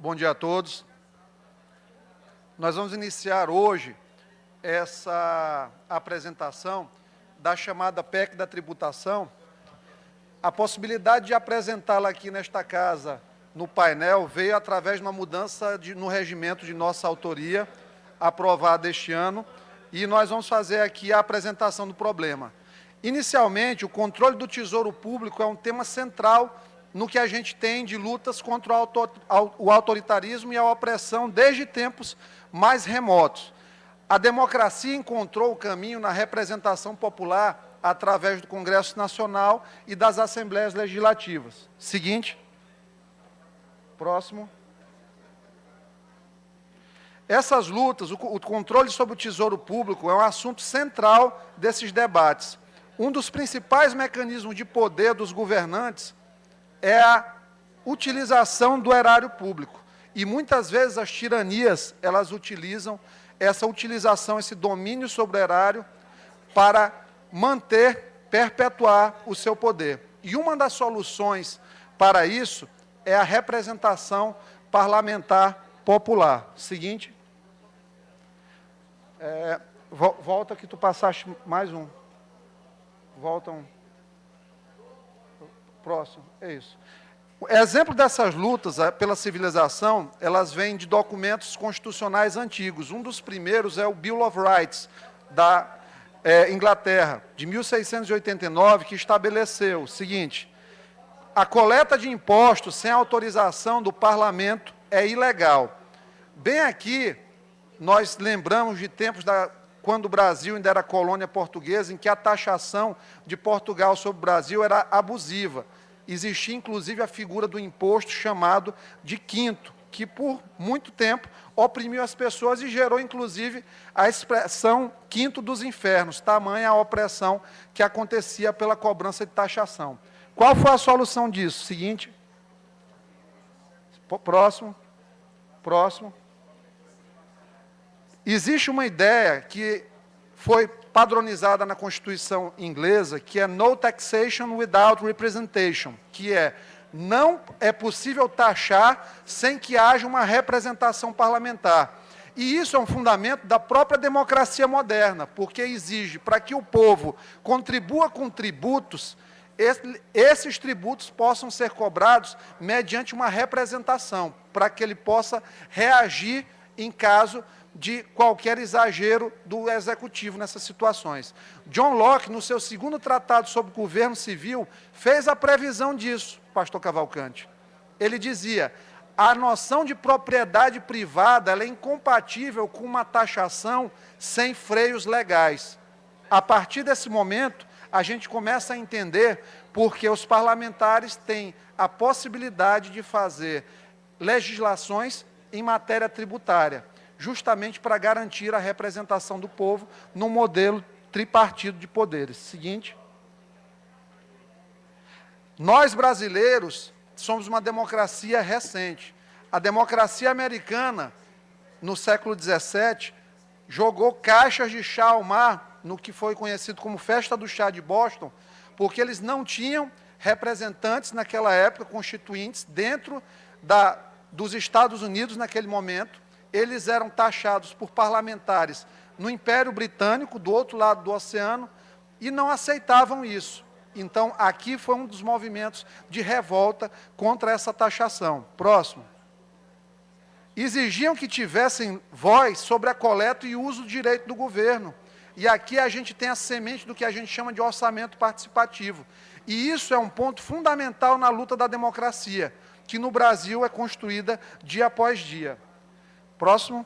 Bom dia a todos. Nós vamos iniciar hoje essa apresentação da chamada PEC da tributação. A possibilidade de apresentá-la aqui nesta casa, no painel, veio através de uma mudança no regimento de nossa autoria, aprovada este ano, e nós vamos fazer aqui a apresentação do problema. Inicialmente, o controle do Tesouro Público é um tema central no que a gente tem de lutas contra o autoritarismo e a opressão desde tempos mais remotos. A democracia encontrou o caminho na representação popular através do Congresso Nacional e das Assembleias Legislativas. Seguinte. Próximo. Essas lutas, o controle sobre o Tesouro Público é um assunto central desses debates. Um dos principais mecanismos de poder dos governantes é a utilização do erário público. E muitas vezes as tiranias, elas utilizam essa utilização, esse domínio sobre o erário para manter, perpetuar o seu poder. E uma das soluções para isso é a representação parlamentar popular. Seguinte. Volta que tu passaste mais um. Volta um. Próximo, é isso. Exemplo dessas lutas pela civilização, elas vêm de documentos constitucionais antigos. Um dos primeiros é o Bill of Rights, da Inglaterra, de 1689, que estabeleceu o seguinte: a coleta de impostos sem autorização do parlamento é ilegal. Bem aqui, nós lembramos de tempos quando o Brasil ainda era colônia portuguesa, em que a taxação de Portugal sobre o Brasil era abusiva. Existia, inclusive, a figura do imposto chamado de quinto, que, por muito tempo, oprimiu as pessoas e gerou, inclusive, a expressão quinto dos infernos, tamanha a opressão que acontecia pela cobrança de taxação. Qual foi a solução disso? Seguinte. Próximo. Próximo. Existe uma ideia que foi padronizada na Constituição inglesa, que é no taxation without representation, que é não é possível taxar sem que haja uma representação parlamentar. E isso é um fundamento da própria democracia moderna, porque exige, para que o povo contribua com tributos, esses tributos possam ser cobrados mediante uma representação, para que ele possa reagir em caso de qualquer exagero do executivo nessas situações. John Locke, no seu segundo tratado sobre o governo civil, fez a previsão disso, pastor Cavalcante. Ele dizia: a noção de propriedade privada ela é incompatível com uma taxação sem freios legais. A partir desse momento, a gente começa a entender porque os parlamentares têm a possibilidade de fazer legislações em matéria tributária, justamente para garantir a representação do povo num modelo tripartido de poderes. Seguinte. Nós, brasileiros, somos uma democracia recente. A democracia americana, no século XVII, jogou caixas de chá ao mar, no que foi conhecido como Festa do Chá de Boston, porque eles não tinham representantes naquela época, constituintes, dentro dos Estados Unidos naquele momento. Eles eram taxados por parlamentares no Império Britânico, do outro lado do oceano, e não aceitavam isso. Então, aqui foi um dos movimentos de revolta contra essa taxação. Próximo. Exigiam que tivessem voz sobre a coleta e uso do direito do governo. E aqui a gente tem a semente do que a gente chama de orçamento participativo. E isso é um ponto fundamental na luta da democracia, que no Brasil é construída dia após dia. Próximo.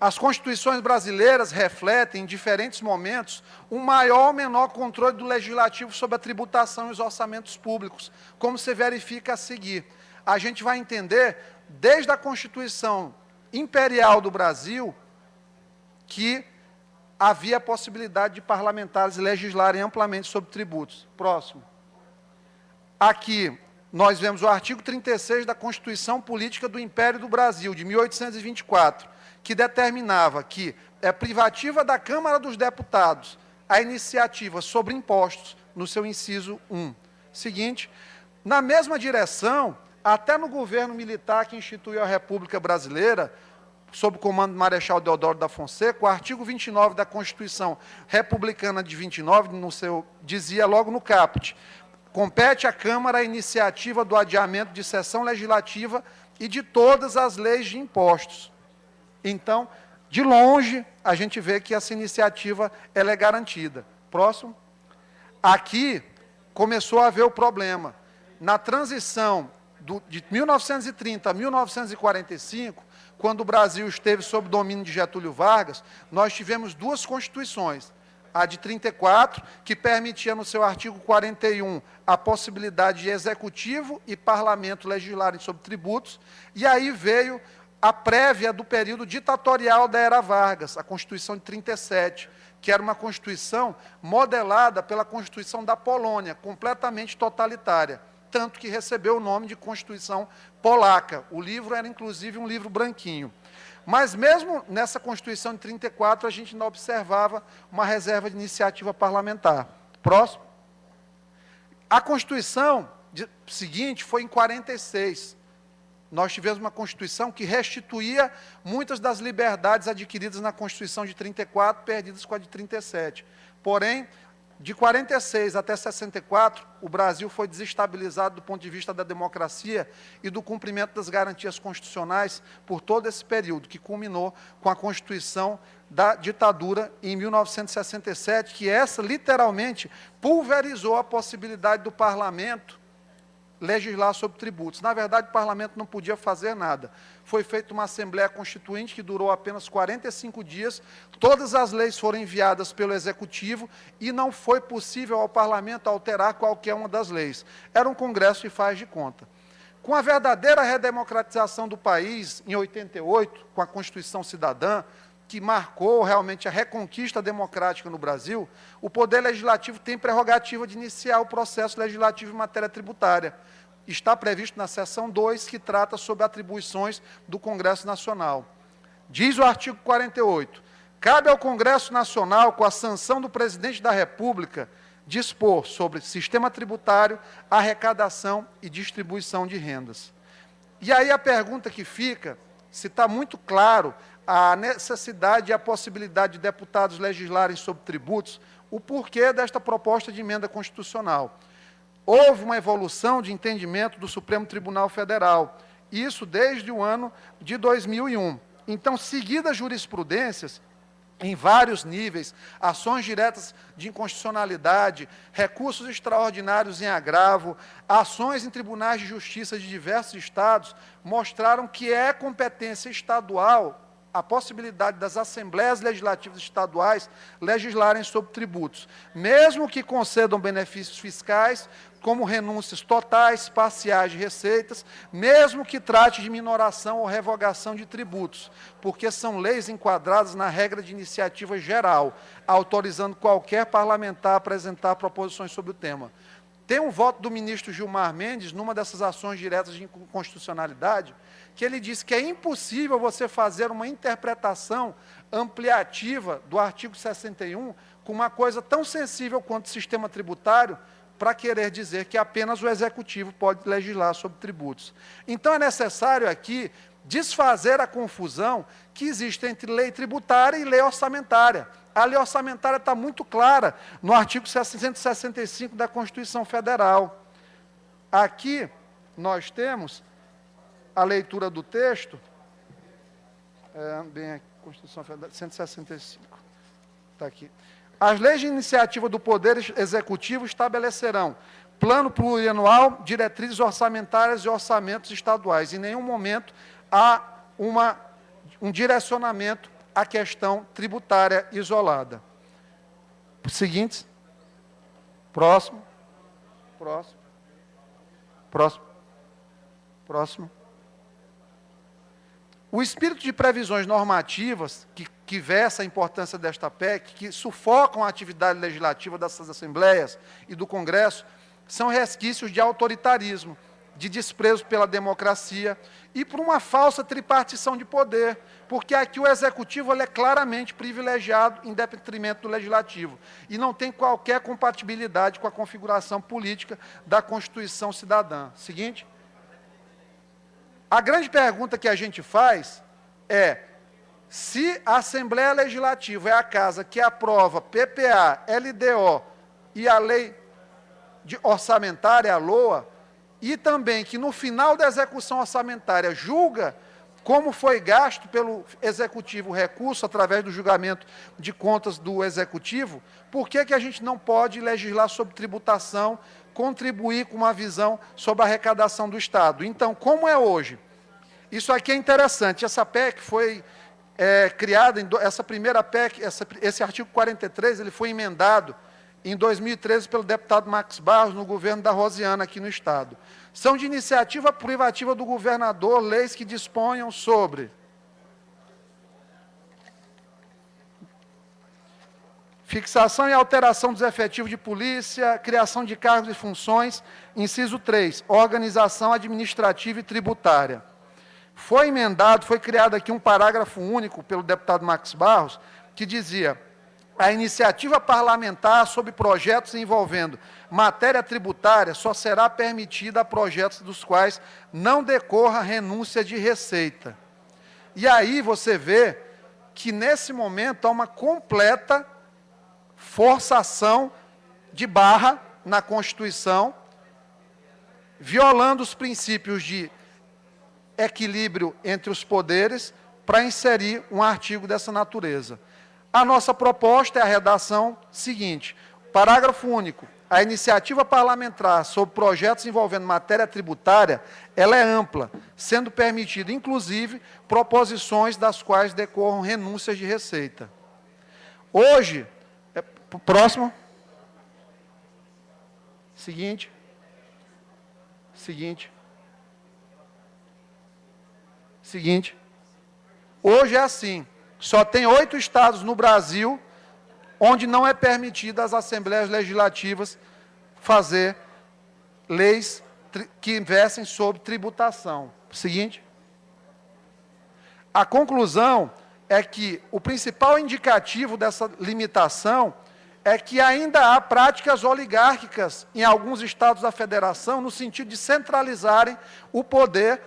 As constituições brasileiras refletem, em diferentes momentos, um maior ou menor controle do legislativo sobre a tributação e os orçamentos públicos, como se verifica a seguir. A gente vai entender, desde a Constituição Imperial do Brasil, que havia a possibilidade de parlamentares legislarem amplamente sobre tributos. Próximo. Aqui nós vemos o artigo 36 da Constituição Política do Império do Brasil, de 1824, que determinava que é privativa da Câmara dos Deputados a iniciativa sobre impostos, no seu inciso 1. Seguinte, na mesma direção, Até no governo militar que instituiu a República Brasileira, sob o comando do Marechal Deodoro da Fonseca, o artigo 29 da Constituição Republicana de 29, dizia logo no caput: compete à Câmara a iniciativa do adiamento de sessão legislativa e de todas as leis de impostos. Então, de longe, a gente vê que essa iniciativa ela é garantida. Próximo. Aqui começou a haver o problema. Na transição de 1930 a 1945, quando o Brasil esteve sob domínio de Getúlio Vargas, nós tivemos duas constituições. A de 34, que permitia no seu artigo 41 a possibilidade de executivo e parlamento legislarem sobre tributos, e aí veio a prévia do período ditatorial da era Vargas, a Constituição de 37, que era uma Constituição modelada pela Constituição da Polônia, completamente totalitária, tanto que recebeu o nome de Constituição Polaca. O livro era, inclusive, um livro branquinho. Mas, mesmo nessa Constituição de 34, a gente não observava uma reserva de iniciativa parlamentar. Próximo. A Constituição seguinte foi em 46. Nós tivemos uma Constituição que restituía muitas das liberdades adquiridas na Constituição de 34, perdidas com a de 37. Porém, de 46 até 64, o Brasil foi desestabilizado do ponto de vista da democracia e do cumprimento das garantias constitucionais por todo esse período, que culminou com a Constituição da ditadura em 1967, que essa, literalmente, pulverizou a possibilidade do parlamento legislar sobre tributos. Na verdade, o parlamento não podia fazer nada. Foi feita uma Assembleia Constituinte que durou apenas 45 dias, todas as leis foram enviadas pelo Executivo e não foi possível ao parlamento alterar qualquer uma das leis. Era um congresso de faz de conta. Com a verdadeira redemocratização do país, em 88, com a Constituição Cidadã, que marcou realmente a reconquista democrática no Brasil, o Poder Legislativo tem prerrogativa de iniciar o processo legislativo em matéria tributária. Está previsto na seção 2, que trata sobre atribuições do Congresso Nacional. Diz o artigo 48, cabe ao Congresso Nacional, com a sanção do Presidente da República, dispor sobre sistema tributário, arrecadação e distribuição de rendas. E aí a pergunta que fica, se está muito claro a necessidade e a possibilidade de deputados legislarem sobre tributos, o porquê desta proposta de emenda constitucional. Houve uma evolução de entendimento do Supremo Tribunal Federal, isso desde o ano de 2001. Então, seguidas jurisprudências, em vários níveis, ações diretas de inconstitucionalidade, recursos extraordinários em agravo, ações em tribunais de justiça de diversos estados, mostraram que é competência estadual a possibilidade das assembleias legislativas estaduais legislarem sobre tributos, mesmo que concedam benefícios fiscais, como renúncias totais, parciais de receitas, mesmo que trate de minoração ou revogação de tributos, porque são leis enquadradas na regra de iniciativa geral, autorizando qualquer parlamentar a apresentar proposições sobre o tema. Tem um voto do ministro Gilmar Mendes, numa dessas ações diretas de inconstitucionalidade, que ele disse que é impossível você fazer uma interpretação ampliativa do artigo 61 com uma coisa tão sensível quanto o sistema tributário, para querer dizer que apenas o Executivo pode legislar sobre tributos. Então, é necessário aqui desfazer a confusão que existe entre lei tributária e lei orçamentária. A lei orçamentária está muito clara no artigo 165 da Constituição Federal. Aqui nós temos a leitura do texto, Constituição Federal, 165, está aqui. As leis de iniciativa do Poder Executivo estabelecerão plano plurianual, diretrizes orçamentárias e orçamentos estaduais. Em nenhum momento há um direcionamento à questão tributária isolada. Seguinte. Próximo. O espírito de previsões normativas, que versa a importância desta PEC, que sufocam a atividade legislativa dessas assembleias e do Congresso, são resquícios de autoritarismo, de desprezo pela democracia e por uma falsa tripartição de poder, porque aqui o Executivo ele é claramente privilegiado em detrimento do Legislativo e não tem qualquer compatibilidade com a configuração política da Constituição Cidadã. Seguinte. A grande pergunta que a gente faz é, se a Assembleia Legislativa é a casa que aprova PPA, LDO e a lei orçamentária, a LOA, e também que no final da execução orçamentária julga como foi gasto pelo Executivo o recurso através do julgamento de contas do Executivo, por que a gente não pode legislar sobre tributação, contribuir com uma visão sobre a arrecadação do Estado? Então, como é hoje? Isso aqui é interessante. Essa PEC foi criada, essa primeira PEC, esse artigo 43, ele foi emendado em 2013 pelo deputado Max Barros, no governo da Rosiana, aqui no Estado. São de iniciativa privativa do governador leis que disponham sobre fixação e alteração dos efetivos de polícia, criação de cargos e funções, inciso 3, organização administrativa e tributária. Foi emendado, foi criado aqui um parágrafo único pelo deputado Max Barros, que dizia: a iniciativa parlamentar sobre projetos envolvendo matéria tributária só será permitida a projetos dos quais não decorra renúncia de receita. E aí você vê que, nesse momento, há uma completa forçação de barra na Constituição, violando os princípios de equilíbrio entre os poderes, para inserir um artigo dessa natureza. A nossa proposta é a redação seguinte: parágrafo único. A iniciativa parlamentar sobre projetos envolvendo matéria tributária, ela é ampla, sendo permitido, inclusive, proposições das quais decorram renúncias de receita. Hoje, próximo. Seguinte. Hoje é assim. Só tem 8 estados no Brasil onde não é permitido às assembleias legislativas fazer leis que versem sobre tributação. Seguinte. A conclusão é que o principal indicativo dessa limitação é que ainda há práticas oligárquicas em alguns estados da federação, no sentido de centralizarem o poder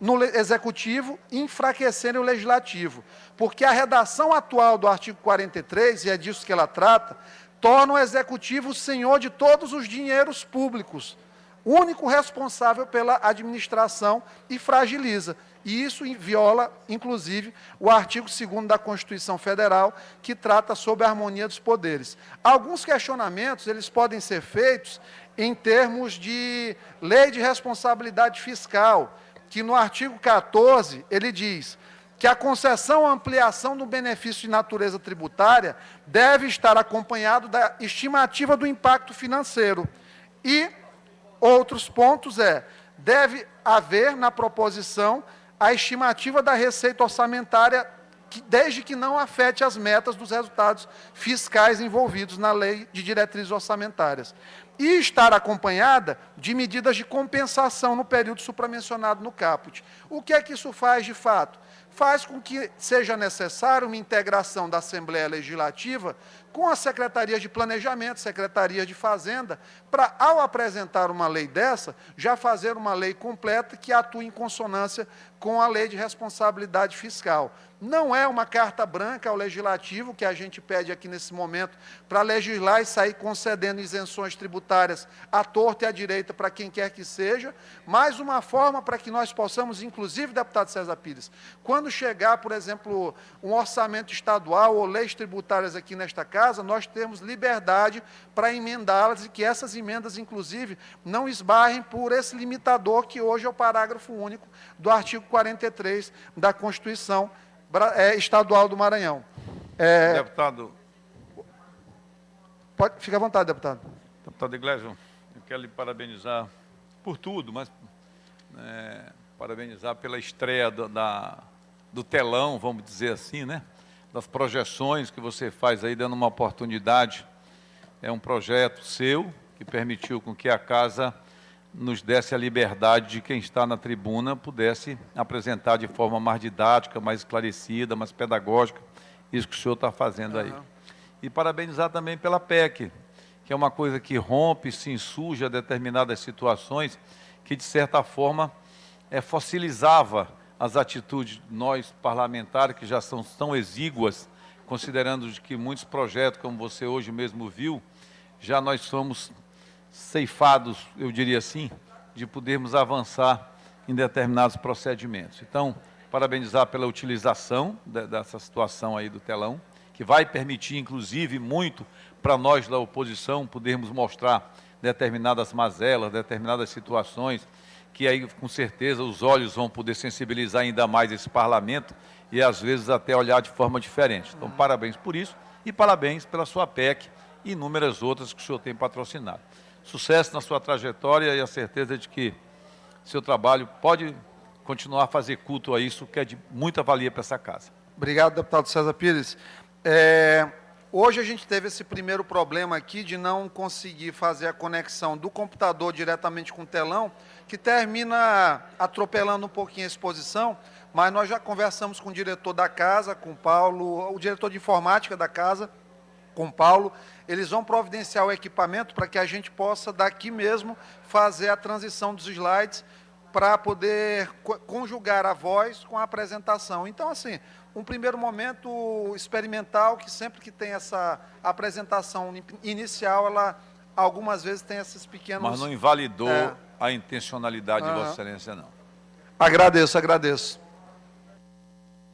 no executivo e enfraquecerem o legislativo. Porque a redação atual do artigo 43, e é disso que ela trata, torna o executivo o senhor de todos os dinheiros públicos, único responsável pela administração, e fragiliza. E isso viola, inclusive, o artigo 2º da Constituição Federal, que trata sobre a harmonia dos poderes. Alguns questionamentos, eles podem ser feitos em termos de lei de responsabilidade fiscal, que no artigo 14, ele diz que a concessão ou ampliação do benefício de natureza tributária deve estar acompanhado da estimativa do impacto financeiro. E outros pontos deve haver na proposição a estimativa da receita orçamentária, desde que não afete as metas dos resultados fiscais envolvidos na lei de diretrizes orçamentárias. E estar acompanhada de medidas de compensação no período supramencionado no caput. O que é que isso faz de fato? Faz com que seja necessário uma integração da Assembleia Legislativa com as secretarias de Planejamento, Secretaria de Fazenda, para, ao apresentar uma lei dessa, já fazer uma lei completa que atue em consonância com a Lei de Responsabilidade Fiscal. Não é uma carta branca ao Legislativo, que a gente pede aqui nesse momento, para legislar e sair concedendo isenções tributárias à torta e à direita para quem quer que seja, mas uma forma para que nós possamos, inclusive, deputado César Pires, quando chegar, por exemplo, um orçamento estadual ou leis tributárias aqui nesta casa, nós temos liberdade para emendá-las e que essas emendas, inclusive, não esbarrem por esse limitador que hoje é o parágrafo único do artigo 43 da Constituição Estadual do Maranhão. Deputado. Fique à vontade, deputado. Deputado Iglesias, eu quero lhe parabenizar por tudo, mas parabenizar pela estreia do telão, vamos dizer assim, né? Das projeções que você faz aí, dando uma oportunidade. É um projeto seu, que permitiu com que a casa nos desse a liberdade de quem está na tribuna pudesse apresentar de forma mais didática, mais esclarecida, mais pedagógica, isso que o senhor está fazendo aí. E parabenizar também pela PEC, que é uma coisa que rompe, se insurge a determinadas situações, que, de certa forma, fossilizava as atitudes de nós parlamentares, que já são tão exíguas, considerando que muitos projetos, como você hoje mesmo viu, já nós somos ceifados, eu diria assim, de podermos avançar em determinados procedimentos. Então, parabenizar pela utilização dessa situação aí do telão, que vai permitir, inclusive, muito para nós da oposição podermos mostrar determinadas mazelas, determinadas situações, que aí, com certeza, os olhos vão poder sensibilizar ainda mais esse parlamento e, às vezes, até olhar de forma diferente. Então, parabéns por isso e parabéns pela sua PEC e inúmeras outras que o senhor tem patrocinado. Sucesso na sua trajetória e a certeza de que seu trabalho pode continuar a fazer culto a isso, que é de muita valia para essa casa. Obrigado, deputado César Pires. Hoje a gente teve esse primeiro problema aqui de não conseguir fazer a conexão do computador diretamente com o telão, que termina atropelando um pouquinho a exposição, mas nós já conversamos com o diretor da casa, com o Paulo, o diretor de informática da casa, com o Paulo, eles vão providenciar o equipamento para que a gente possa, daqui mesmo, fazer a transição dos slides para poder conjugar a voz com a apresentação. Então, assim, um primeiro momento experimental, que sempre que tem essa apresentação inicial, ela algumas vezes tem esses pequenos... Mas não invalidou a intencionalidade de Vossa Excelência, não. Agradeço.